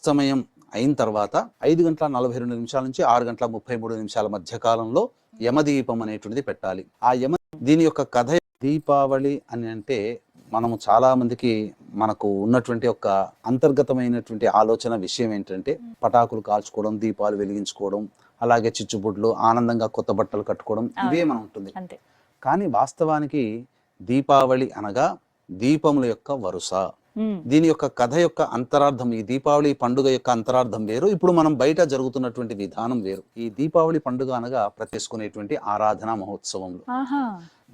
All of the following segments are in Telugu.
సూర్యాస్తమయం అయిన తర్వాత 5:42 నుంచి 6:33 మధ్య కాలంలో యమదీపం అనేటువంటిది పెట్టాలి. ఆ దీని యొక్క కథ దీపావళి అని అంటే మనము చాలా మందికి మనకు ఉన్నటువంటి ఒక అంతర్గతమైనటువంటి ఆలోచన విషయం ఏంటంటే పటాకులు కాల్చుకోవడం, దీపాలు వెలిగించుకోవడం, అలాగే చిచ్చుబుడ్లు, ఆనందంగా కొత్త బట్టలు కట్టుకోవడం, ఇవే మనం ఉంటుంది. కానీ వాస్తవానికి దీపావళి అనగా దీపముల యొక్క వరుస. దీని యొక్క కథ యొక్క అంతరార్థం, ఈ దీపావళి పండుగ యొక్క అంతరార్థం వేరు, ఇప్పుడు మనం బయట జరుగుతున్నటువంటి విధానం వేరు. ఈ దీపావళి పండుగ అనగా ప్రతిష్కునేటువంటి ఆరాధనా మహోత్సవంలో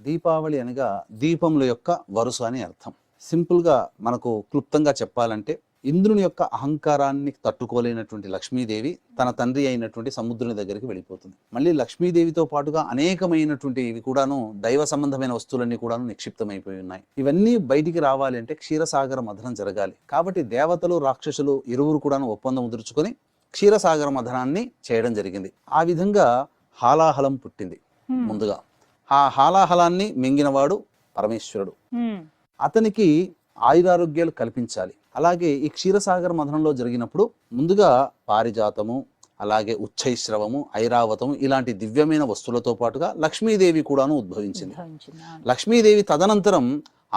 దీపావళి అనగా దీపముల యొక్క వరుస అని అర్థం. సింపుల్ గా మనకు క్లుప్తంగా చెప్పాలంటే ఇంద్రుని యొక్క అహంకారాన్ని తట్టుకోలేనటువంటి లక్ష్మీదేవి తన తండ్రి అయినటువంటి సముద్రుని దగ్గరికి వెళ్ళిపోతుంది. మళ్ళీ లక్ష్మీదేవితో పాటుగా అనేకమైనటువంటి ఇవి కూడాను దైవ సంబంధమైన వస్తువులన్నీ కూడాను నిక్షిప్తమైపోయి ఉన్నాయి. ఇవన్నీ బయటికి రావాలి అంటే క్షీరసాగర మథనం జరగాలి. కాబట్టి దేవతలు రాక్షసులు ఇరువురు కూడాను ఒప్పందం కుదుర్చుకొని క్షీరసాగర మథనాన్ని చేయడం జరిగింది. ఆ విధంగా హాలాహలం పుట్టింది. ముందుగా ఆ హాలాహలాన్ని మింగినవాడు పరమేశ్వరుడు. అతనికి ఆయురారోగ్యాలు కల్పించాలి. అలాగే ఈ క్షీరసాగర మథనంలో జరిగినప్పుడు ముందుగా పారిజాతము, అలాగే ఉచ్చైశ్రవము, ఐరావతము ఇలాంటి దివ్యమైన వస్తువులతో పాటుగా లక్ష్మీదేవి కూడాను ఉద్భవించింది. లక్ష్మీదేవి తదనంతరం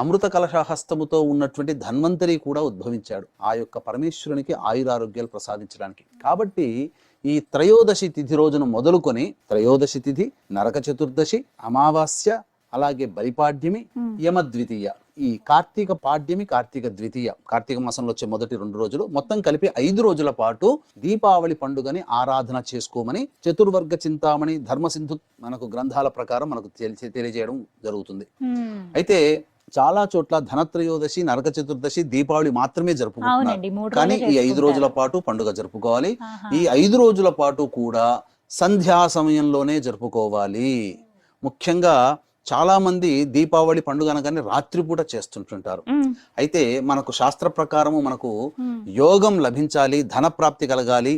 అమృత కలశహస్తముతో ఉన్నటువంటి ధన్వంతరి కూడా ఉద్భవించాడు ఆ యొక్క పరమేశ్వరునికి ఆయురారోగ్యాలు ప్రసాదించడానికి. కాబట్టి ఈ త్రయోదశి తిథి రోజును మొదలుకొని త్రయోదశి తిథి, నరక చతుర్దశి, అమావాస్య, అలాగే బలిపాడ్యమి, యమద్వితీయ, ఈ కార్తీక పాడ్యమి, కార్తీక ద్వితీయ, కార్తీక మాసంలో వచ్చే మొదటి 2 రోజులు మొత్తం కలిపి 5 రోజుల పాటు దీపావళి పండుగని ఆరాధన చేసుకోమని చతుర్వర్గ చింతామణి ధర్మసింధు మనకు గ్రంథాల ప్రకారం మనకు తెలియజేయడం జరుగుతుంది. అయితే చాలా చోట్ల ధనత్రయోదశి, నరక చతుర్దశి, దీపావళి మాత్రమే జరుపుకుంటున్నారు. కానీ ఈ 5 రోజుల పాటు పండుగ జరుపుకోవాలి. ఈ 5 రోజుల పాటు కూడా సంధ్యా సమయంలోనే జరుపుకోవాలి. ముఖ్యంగా చాలా మంది దీపావళి పండుగ అనగానే రాత్రిపూట చేస్తుంటుంటారు. అయితే మనకు శాస్త్ర ప్రకారము మనకు యోగం లభించాలి, ధన ప్రాప్తి కలగాలి,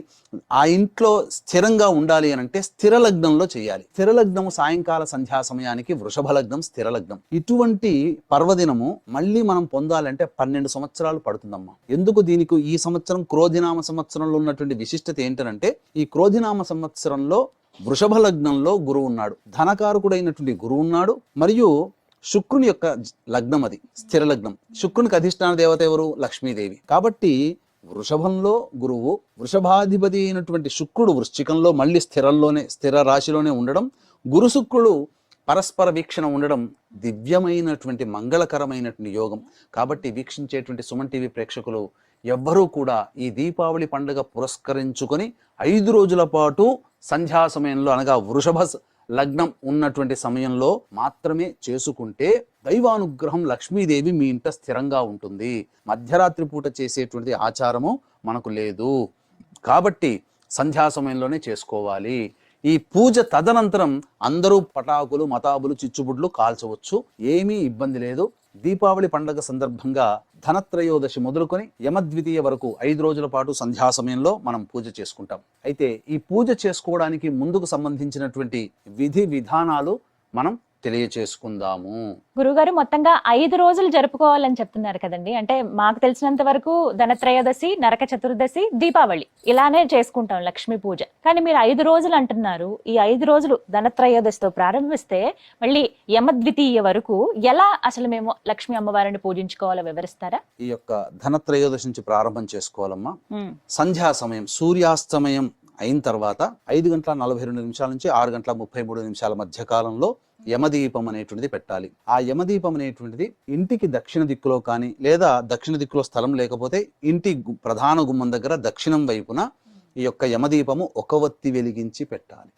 ఆ ఇంట్లో స్థిరంగా ఉండాలి అని అంటే స్థిర లగ్నంలో చేయాలి. స్థిర లగ్నము సాయంకాల సంధ్యా సమయానికి వృషభ లగ్నం, స్థిర లగ్నం. ఇటువంటి పర్వదినము మళ్ళీ మనం పొందాలంటే 12 సంవత్సరాలు పడుతుందమ్మా. ఎందుకు దీనికి ఈ సంవత్సరం క్రోధినామ సంవత్సరంలో ఉన్నటువంటి విశిష్టత ఏంటంటే ఈ క్రోధినామ సంవత్సరంలో వృషభ లగ్నంలో గురువు ఉన్నాడు, ధనకారకుడైనటువంటి గురువు ఉన్నాడు, మరియు శుక్రుని యొక్క లగ్నం అది స్థిర లగ్నం. శుక్రునికి అధిష్టాన దేవత ఎవరు? లక్ష్మీదేవి. కాబట్టి వృషభంలో గురువు, వృషభాధిపతి అయినటువంటి శుక్రుడు వృశ్చికంలో మళ్ళీ స్థిర రాశిలోనే ఉండడం, గురు శుక్రుడు పరస్పర వీక్షణ ఉండడం దివ్యమైనటువంటి మంగళకరమైనటువంటి యోగం. కాబట్టి వీక్షించేటువంటి సుమన్ టీవీ ప్రేక్షకులు ఎవ్వరూ కూడా ఈ దీపావళి పండుగ పురస్కరించుకొని 5 రోజుల పాటు సంధ్యా సమయంలో అనగా వృషభ లగ్నం ఉన్నటువంటి సమయంలో మాత్రమే చేసుకుంటే దైవానుగ్రహం లక్ష్మీదేవి మీ ఇంట స్థిరంగా ఉంటుంది. మధ్యరాత్రి పూట చేసేటువంటి ఆచారము మనకు లేదు. కాబట్టి సంధ్యా సమయంలోనే చేసుకోవాలి. ఈ పూజ తదనంతరం అందరూ పటాకులు, మతాబులు, చిచ్చుబుడ్లు కాల్చవచ్చు, ఏమీ ఇబ్బంది లేదు. దీపావళి పండుగ సందర్భంగా ధనత్రయోదశి మొదలుకొని యమద్వితీయ వరకు 5 రోజుల పాటు సంధ్యా సమయంలో మనం పూజ చేసుకుంటాం. అయితే ఈ పూజ చేసుకోవడానికి ముందుకు సంబంధించినటువంటి విధి విధానాలు మనం తెలియచేసుకుందాము. గురుగారు మొత్తంగా 5 రోజులు జరుపుకోవాలని చెప్తున్నారు కదండి. అంటే మాకు తెలిసినంత వరకు ధనత్రయోదశి, నరక చతుర్దశి, దీపావళి ఇలానే చేసుకుంటాం లక్ష్మీ పూజ. కానీ మీరు 5 రోజులు అంటున్నారు. ఈ 5 రోజులు ధనత్రయోదశితో ప్రారంభిస్తే మళ్ళీ యమద్వితీయ వరకు ఎలా అసలు మేము లక్ష్మీ అమ్మవారిని పూజించుకోవాలో వివరిస్తారా? ఈ యొక్క ధనత్రయోదశి నుంచి ప్రారంభం చేసుకోవాలమ్మా. సంధ్యా సమయం సూర్యాస్తమయం అయిన తర్వాత 5:42 నుంచి 6:33 మధ్య కాలంలో యమదీపం అనేటువంటిది పెట్టాలి. ఆ యమదీపం అనేటువంటిది ఇంటికి దక్షిణ దిక్కులో కానీ లేదా దక్షిణ దిక్కులో స్థలం లేకపోతే ఇంటి ప్రధాన గుమ్మం దగ్గర దక్షిణం వైపున ఈ యొక్క యమదీపము 1 వత్తి వెలిగించి పెట్టాలి.